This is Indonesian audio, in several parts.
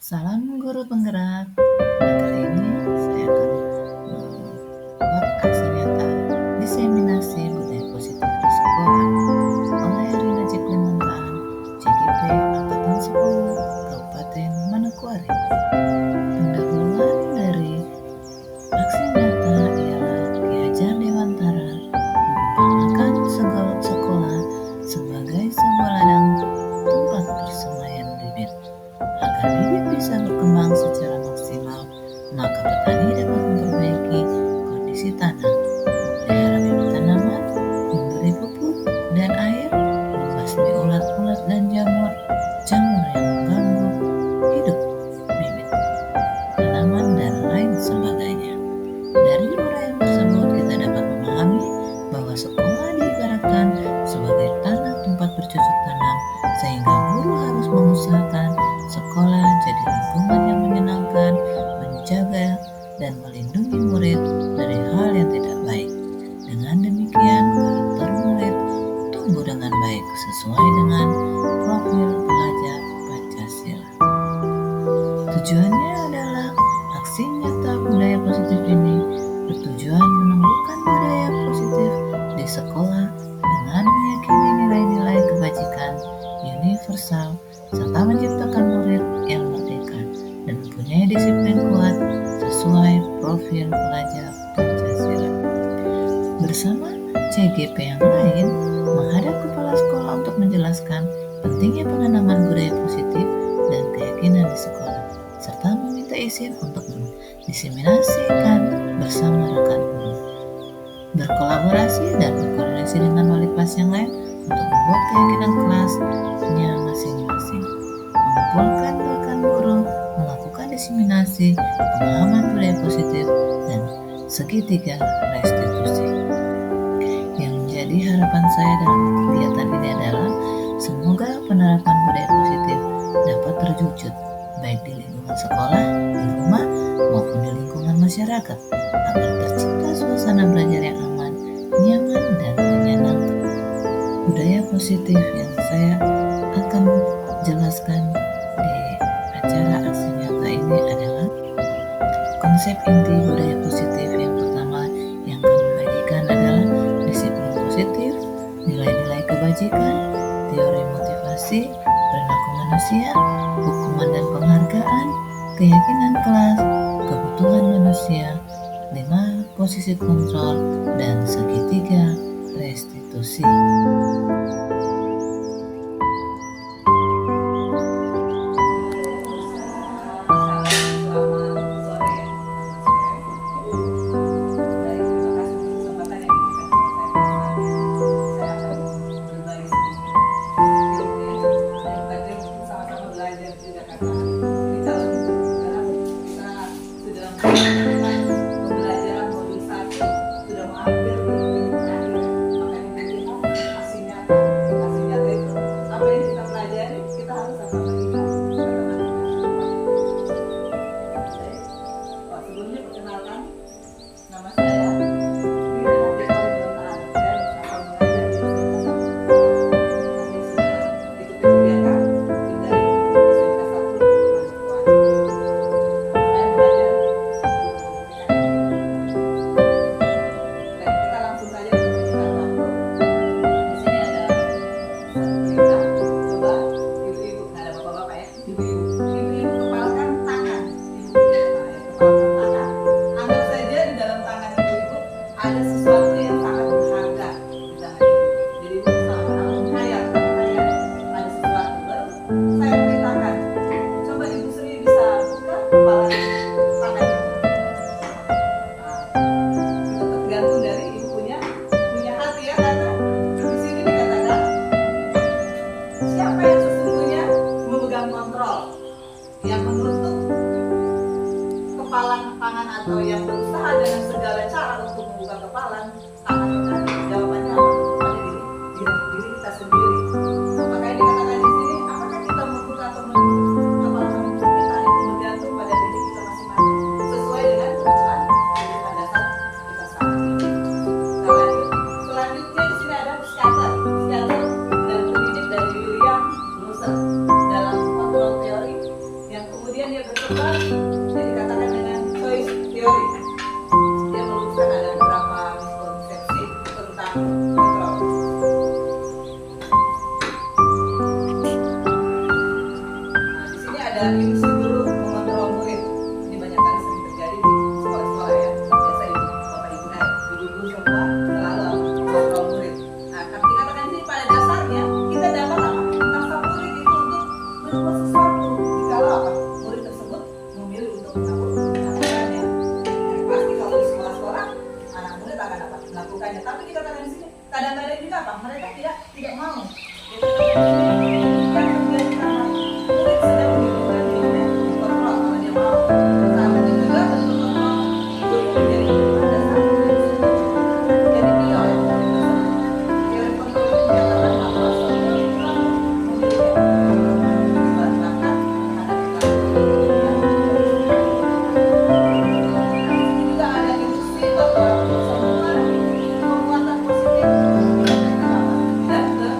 Salam guru penggerak. Pada kali ini saya akan membuat aksi nyata diseminasi budaya positif di sekolah oleh Rina Jacqueline Montaan, CGP Angkatan 10, Kabupaten Manokwari. Pendahuluan dari aksi nyata ialah Ki Hajar Dewantara mengumpamakan sekolah sebagai sebuah ladang tempat persemaian bibit. Agar bibit bisa berkembang secara maksimal, maka petani dapat memperbaiki kondisi tanah, memelihara bibit tanaman, memberi pupuk dan air, membasmi ulat-ulat dan jamur yang mengganggu hidup bibit tanaman, dan lain sebagainya. Dari uraian tersebut kita dapat memahami bahwa sekolah diibaratkan sebagai tanah tempat bercocok tanam, sehingga guru harus mengusahakan sekolah jadi lingkungan yang menyenangkan, menjaga dan melindungi murid dari hal yang tidak baik. Dengan demikian, karakter murid tumbuh dengan baik sesuai dengan profil pelajar Pancasila. Tujuannya adalah aksi nyata budaya positif ini bertujuan menumbuhkan budaya positif di sekolah dengan meyakini nilai-nilai kebajikan universal serta menciptakan murid yang merdeka dan mempunyai disiplin kuat sesuai profil pelajar Pancasila. Bersama CGP yang lain menghadap kepala sekolah untuk menjelaskan pentingnya penanaman budaya positif dan keyakinan di sekolah, serta meminta izin untuk mendiseminasikan bersama rekan guru, berkolaborasi dan berkoordinasi dengan wali kelas yang lain untuk membuat keyakinan kelasnya masing-masing, mengumpulkan rekan guru, melakukan diseminasi pemahaman budaya positif dan segitiga restitusi. Yang menjadi harapan saya dalam kegiatan ini adalah semoga penerapan budaya positif dapat terwujud baik di lingkungan sekolah, di rumah, maupun di lingkungan masyarakat, agar tercipta suasana belajar yang aman, nyaman, dan menyenangkan. Budaya positif yang saya akan jelaskan di acara aksi nyata ini adalah konsep inti budaya positif. Yang pertama yang kami bagikan adalah disiplin positif, nilai-nilai kebajikan, teori motivasi, perilaku manusia, hukuman dan penghargaan, keyakinan kelas, kebutuhan manusia, 5 posisi kontrol, dan segitiga restitusi. Yang menutup kepalan tangan atau yang berusaha dengan segala cara untuk membuka kepalan tangan tadi, jawabannya pada diri kita sendiri. Apakah yang dikatakan di sini, apakah kita membuka atau menutup kepalan kita, itu bergantung pada diri kita masing-masing sesuai dengan kebutuhan dasar kita saat ini. Selanjutnya di sini ada psikiater dan pendidik dari William Blosser dalam kontrol teori yang kemudian dia terbagi. Jadi katakan dengan choice theory. Dia meluruskan ada beberapa miskonsepsi tentang kontrol. Nah, di sini ada ilusi guru mengontrol murid. Ini banyak kali sering terjadi di sekolah-sekolah ya. Biasa bapak ibu ibu-ibu semua selalu mengontrol murid. Nah, tapi dikatakan ini pada dasarnya kita dapat apa? Memaksa murid itu untuk berbuat sesuatu. Jikalau apa? Murid tersebut memilih untuk melakukannya. Dan pasti kalau di sekolah-sekolah anak murid akan dapat melakukannya. Tapi kita katakan di sini kadang-kadang juga apa? Mereka tidak mau. Jadi, yang terjadi apa? Murid sedang menggunakan dirinya kontrol kalau dia mau. Sama juga bentuk kontrol guru menjadi pada saat murid jadi dia oleh murid tersebut. Dia kontrol itu menyatakan apa? Seorang memiliki bahkan ini juga ada ilusi bahwa semua kekuatan positif tidak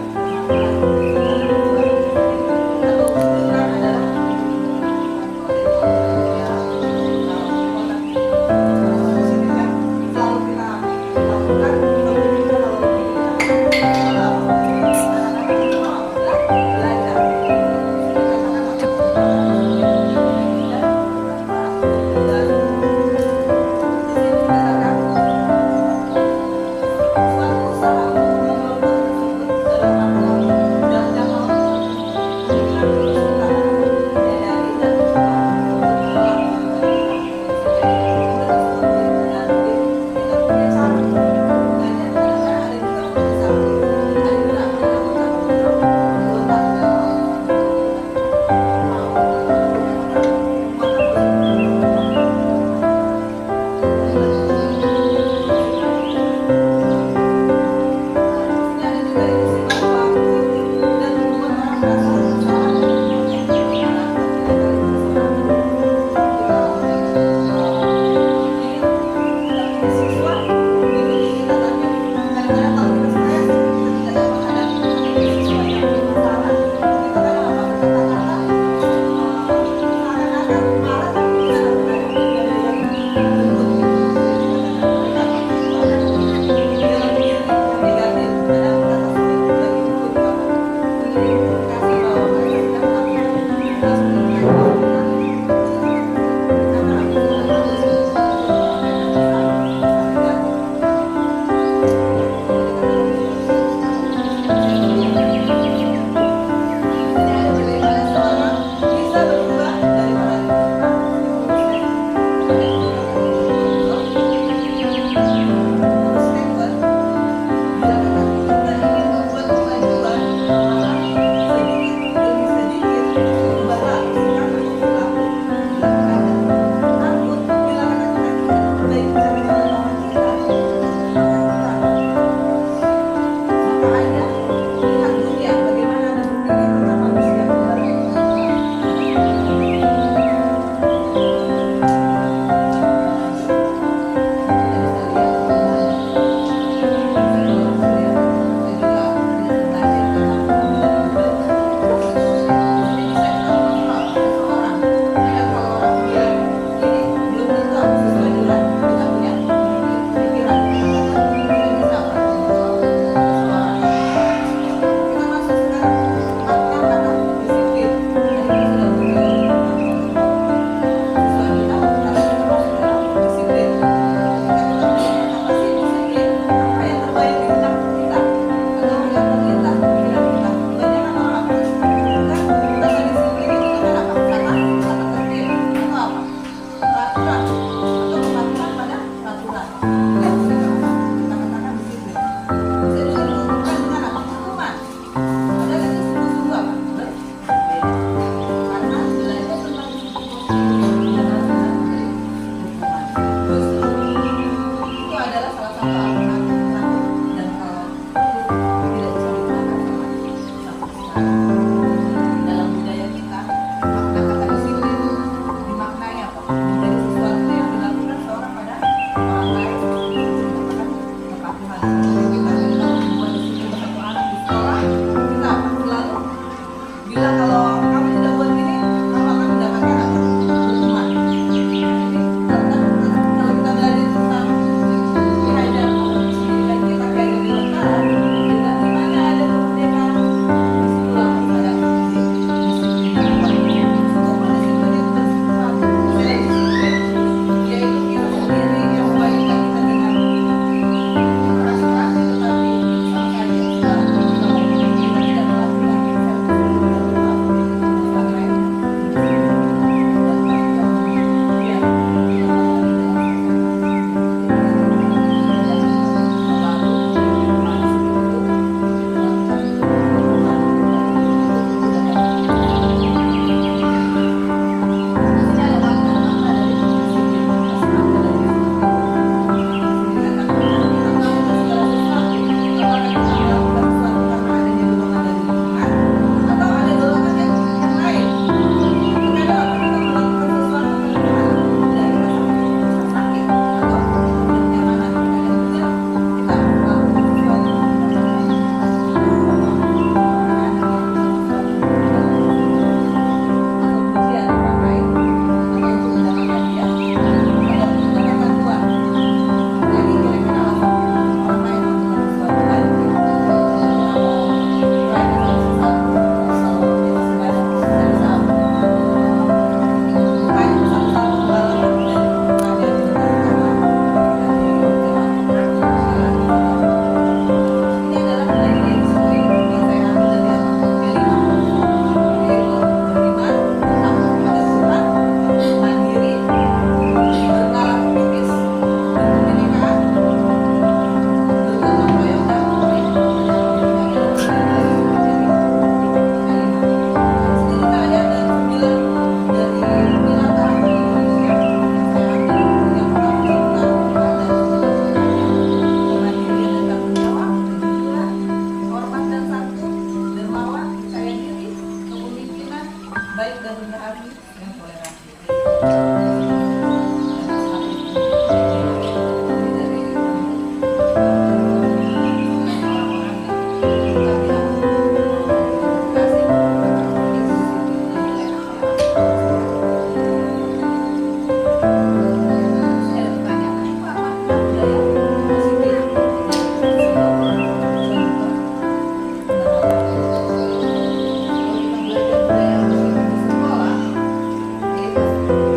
baik dan rendah hati yang toleransi.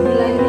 Nilai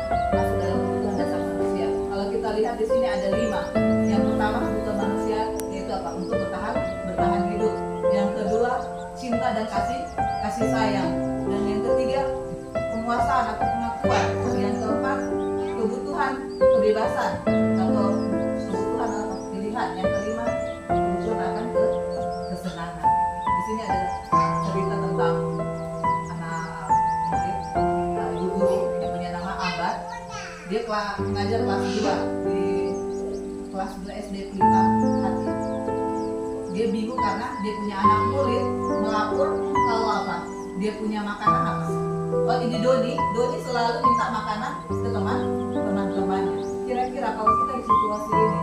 masuk dalam kebutuhan dasar manusia. Kalau kita lihat di sini ada 5. Yang pertama kebutuhan manusia yaitu apa? Untuk bertahan hidup. Yang kedua cinta dan kasih sayang. Dan yang ketiga penguasaan atau pengakuan. Yang keempat kebutuhan kebebasan atau kebutuhan apa? Pilihan. Yang kelima kebutuhan akan kesenangan. Di sini ada cerita tentang anak murid ibu guru yang punya nama Abad. Dia mengajar kelas 2 di kelas 2 SD Pelita Hati. Dia bingung karena dia punya anak murid melapor kalau apa? Dia punya makanan apa? Oh, ini Doni selalu minta makanan ke teman-temannya. Kira-kira kalau kita di situasi ini,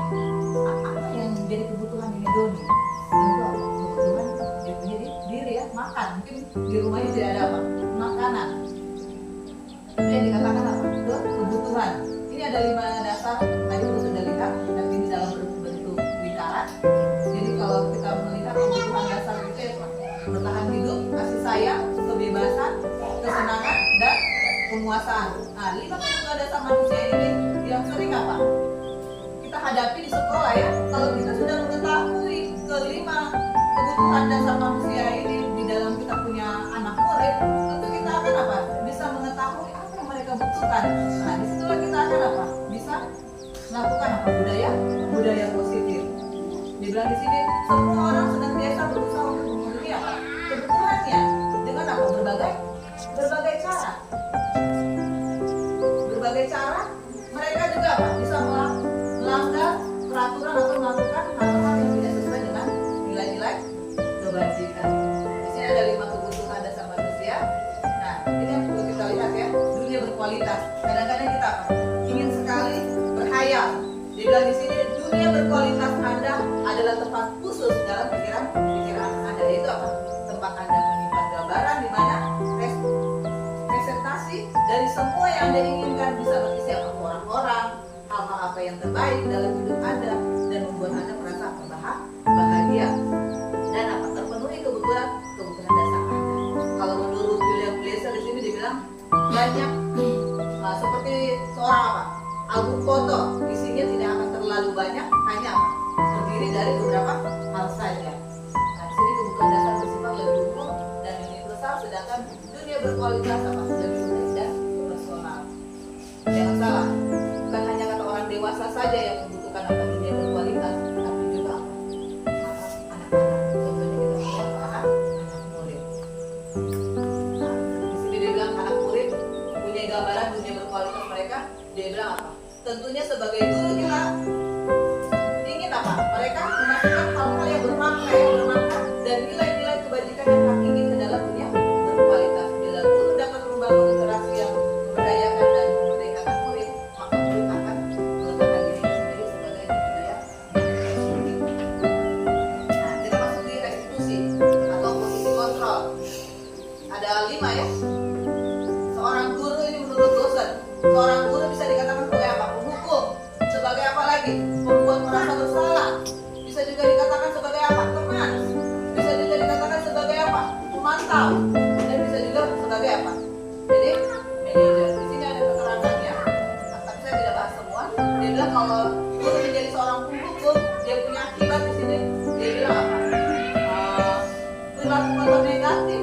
apa yang menjadi kebutuhan ini Doni? Tentu apa? Kebutuhan dia punya diri ya, makan. Mungkin di rumahnya tidak ada apa? Makanan. Itu yang dikatakan apa? Kebutuhan. Ini ada 5 dasar. Tadi kita sudah lihat, tapi ini dalam bentuk lingkaran. Jadi kalau kita melihat kebutuhan dasar itu ya, bertahan hidup, kasih sayang, kebebasan, kesenangan, dan penguasaan. Nah, 5 kebutuhan dasar manusia ini yang sering apa? Kita hadapi di sekolah ya. Kalau kita sudah mengetahui ke-5 kebutuhan dasar manusia ini di dalam kita punya anak murid, tentu kita akan apa? Bisa mengetahui apa yang mereka butuhkan. Nah, disitulah kita akan apa? Bisa melakukan apa? Budaya positif. Dibilang di sini semua orang senantiasa berusaha untuk memenuhi apa? Kebutuhannya dengan apa? Berbagai cara. Berbagai cara mereka juga apa? Bisa melanggar peraturan atau melakukan hal-hal yang tidak sesuai dengan nilai-nilai kebajikan. Di sini ada 5 kebutuhan dasar manusia. Nah, ini yang perlu kita lihat ya. Dunia berkualitas. Kadang-kadang kita apa? Ingin sekali berhayal. Dibilang di sini dunia berkualitas Anda adalah tempat khusus dalam pikiran Anda. Yaitu apa? Tempat Anda menyimpan gambaran di mana presentasi dari semua yang Anda inginkan bisa berisi apa? Orang-orang, hal-hal apa yang terbaik dalam hidup Anda dan membuat Anda merasa bahagia dan apa? Terpenuhi kebutuhan dasar Anda. Kalau menurut William Glasser di sini dibilang banyak seperti seorang apa? Album foto isinya tidak akan terlalu banyak, hanya apa? Terdiri dari beberapa hal saja. Nah, di sini kebutuhan dasar bersifat lebih umum dan universal, sedangkan dunia berkualitas apa? Lebih unik dan personal. Jangan salah, bukan hanya kata orang dewasa saja yang membutuhkan apa? Dunia berkualitas, tapi juga apa? Anak-anak. Contohnya kita punya anak murid. Nah, di sini dia bilang anak murid punya gambaran dunia berkualitas mereka. Dia bilang apa? Tentunya sebagai guru kita ingin apa? Mereka memasukkan hal-hal yang bermakna dan nilai-nilai kebajikan yang hakiki ke dalam dunia berkualitas. Bila guru dapat membangun interaksi yang memberdayakan dan memerdekakan murid, maka murid akan meletakkan dirinya sendiri sebagai budaya positif. Nah, kita masuk di restitusi atau posisi kontrol. Ada 5 ya. Seorang guru ini menurut dosen, seorang guru bisa dikatakan sebagai apa? Penghukum. Sebagai apa lagi? Membuat merasa bersalah. Bisa juga dikatakan sebagai apa? Teman. Bisa juga dikatakan sebagai apa? Pemantau. Dan bisa juga sebagai apa? Jadi manajer. Di sini ada keterangannya. Tapi saya tidak bahas semua. Dia bilang kalau guru menjadi seorang penghukum, dia punya akibat di sini. Dia bilang apa? Perilaku negatif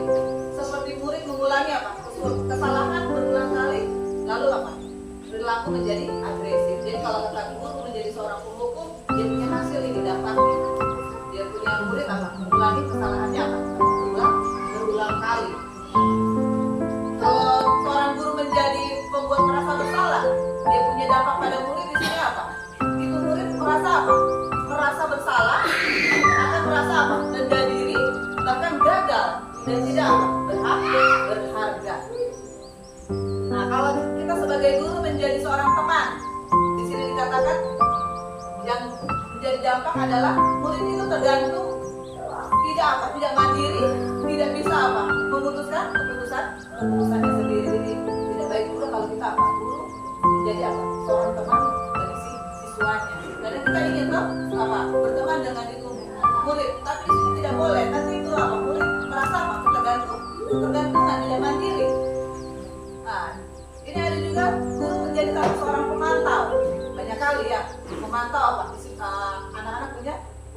seperti murid mengulangi apa? Kesalahan berulang kali, lalu apa? Perilaku menjadi agresif. Jadi kalau kata guru menjadi seorang penghukum, dia punya hasil ini dampaknya. Dia punya murid apa? Mengulangi kesalahannya apa? Berulang kali. Kalau seorang guru menjadi pembuat merasa bersalah, dia punya dampak pada murid di sini apa? Itu murid merasa apa? Merasa bersalah, akan merasa apa? Rendah diri, bahkan gagal dan tidak apa? Berharga. Nah, kalau kita sebagai guru menjadi seorang teman, di sini dikatakan yang menjadi dampak adalah murid itu tergantung, tidak mandiri, tidak bisa apa? Memutuskan keputusannya sendiri. Jadi tidak baik juga kalau kita apa? Guru menjadi apa? Seorang teman bagi siswanya. Karena kita ingin tuh apa? Berteman dengan itu murid, tapi di sini tidak boleh. Nanti itu apa? Murid merasa apa? Tergantungan, tidak mandiri. Nah, ini ada juga guru menjadi seorang pemantau. Banyak kali ya memantau apa anak-anak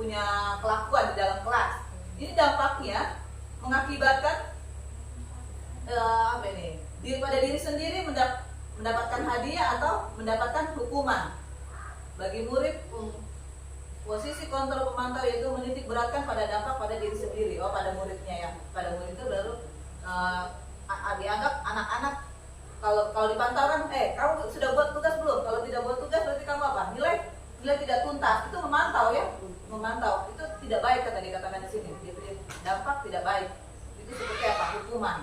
punya kelakuan di dalam kelas. Ini dampaknya mengakibatkan pada diri sendiri mendapatkan hadiah atau mendapatkan hukuman. Bagi murid, posisi kontrol pemantau yaitu menitik beratkan pada dampak pada diri sendiri, pada muridnya ya. Pada murid itu baru dianggap anak-anak kalau dipantau kan, kamu sudah buat tugas belum? Kalau tidak buat tugas berarti kamu apa? Nilai tidak tuntas. Itu memantau ya, memantau. Itu tidak baik dikatakan di sini. Diberi dampak tidak baik. Itu seperti apa? Hukuman.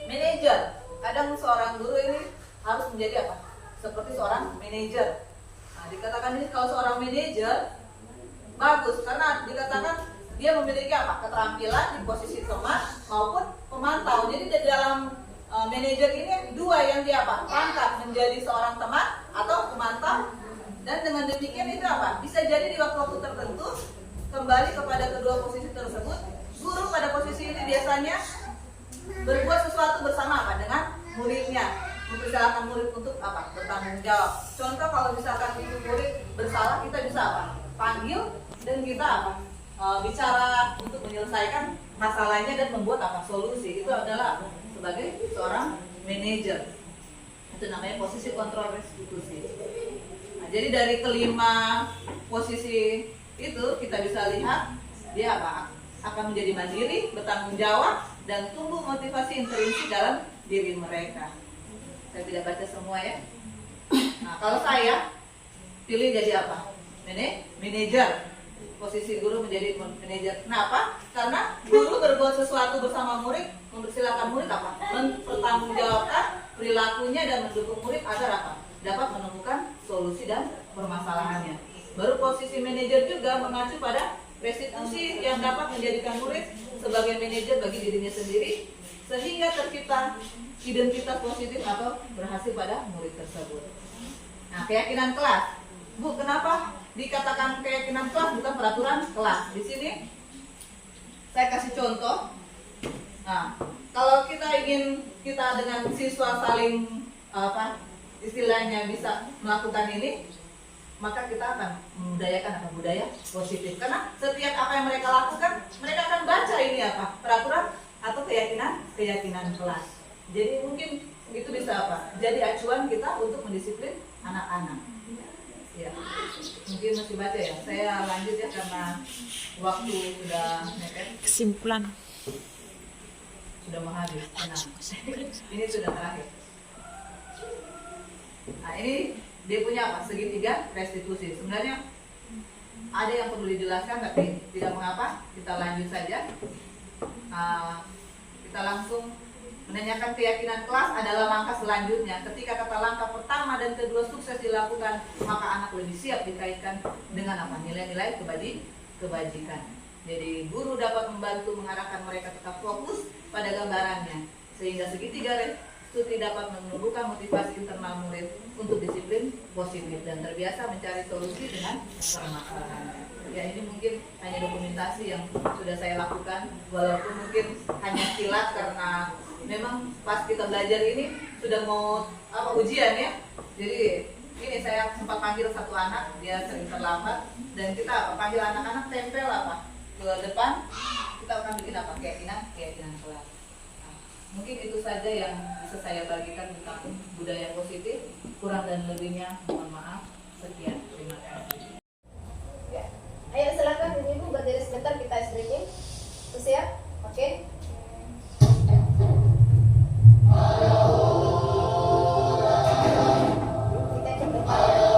Manajer. Kadang seorang guru ini harus menjadi apa? Seperti seorang manajer. Nah, dikatakan ini kalau seorang manajer bagus karena dikatakan dia memiliki apa? Keterampilan di posisi teman maupun pemantau. Jadi di dalam manajer ini dua yang dia apa? Pangkat menjadi seorang teman atau pemantau. Dan dengan demikian itu apa? Bisa jadi di waktu-waktu tertentu kembali kepada kedua posisi tersebut. Guru pada posisi ini biasanya berbuat sesuatu bersama apa? Dengan muridnya. Mempersilahkan murid untuk apa? Bertanggung jawab. Contoh kalau misalkan itu murid bersalah, kita bisa apa? Panggil dan kita apa? Bicara untuk menyelesaikan masalahnya dan membuat apa? Solusi. Itu adalah sebagai seorang manajer. Itu namanya posisi kontrol restitusi. Nah, jadi dari kelima posisi itu kita bisa lihat dia apa? Akan menjadi mandiri, bertanggung jawab, dan tumbuh motivasi intrinsik dalam diri mereka. Saya tidak baca semua ya. Nah, kalau saya pilih jadi apa? Manajer. Posisi guru menjadi manajer. Kenapa? Karena guru berbuat sesuatu bersama murid, mempersilahkan murid apa? Mempertanggungjawabkan perilakunya dan mendukung murid agar apa? Dapat menemukan solusi dan permasalahannya. Baru posisi manajer juga mengacu pada restitusi yang dapat menjadikan murid sebagai manajer bagi dirinya sendiri sehingga tercipta identitas positif atau berhasil pada murid tersebut. Nah, keyakinan kelas. Bu, kenapa dikatakan keyakinan kelas bukan peraturan kelas? Di sini saya kasih contoh. Nah, kalau kita ingin dengan siswa saling istilahnya bisa melakukan ini, maka kita akan membudayakan budaya positif. Karena setiap apa yang mereka lakukan, mereka akan baca ini apa? Peraturan atau keyakinan kelas. Jadi mungkin itu bisa apa? Jadi acuan kita untuk mendisiplin anak-anak. Ya, mungkin masih baca ya. Saya lanjut ya karena waktu sudah mepet. Kesimpulan Sudah mau habis. Nah, ini sudah terakhir. Nah, ini dia punya apa? Segitiga restitusi. Sebenarnya ada yang perlu dijelaskan tapi tidak mengapa. Kita lanjut saja. Kita langsung menanyakan keyakinan kelas adalah langkah selanjutnya. Ketika kata langkah pertama dan kedua sukses dilakukan, maka anak lebih siap dikaitkan dengan apa? Nilai-nilai kebajikan. Jadi guru dapat membantu mengarahkan mereka tetap fokus pada gambarannya, sehingga segitiga restitusi dapat menumbuhkan motivasi internal murid untuk disiplin positif dan terbiasa mencari solusi dengan permasalahannya. Ya, ini mungkin hanya dokumentasi yang sudah saya lakukan, walaupun mungkin hanya kilat karena memang pas kita belajar ini sudah mau ujian ya. Jadi ini saya sempat panggil satu anak, dia sering terlambat dan kita panggil anak-anak tempel ke depan. Kita akan bikin keyakinan kelas. Nah, mungkin itu saja yang bisa saya bagikan tentang budaya positif. Kurang dan lebihnya mohon maaf. Sekian, terima kasih. Ya. Ayo silakan ibu berdiri sebentar, kita stretching. Terus ya, oke. Kita ke depan ya.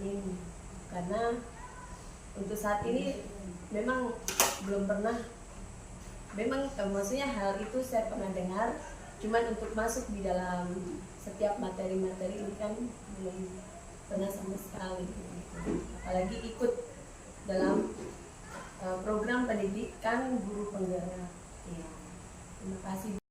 ini, karena untuk saat ini memang belum pernah, memang maksudnya hal itu saya pernah dengar, cuman untuk masuk di dalam setiap materi-materi ini kan belum pernah sama sekali gitu. Apalagi ikut dalam program pendidikan guru penggerak. Ya, terima kasih.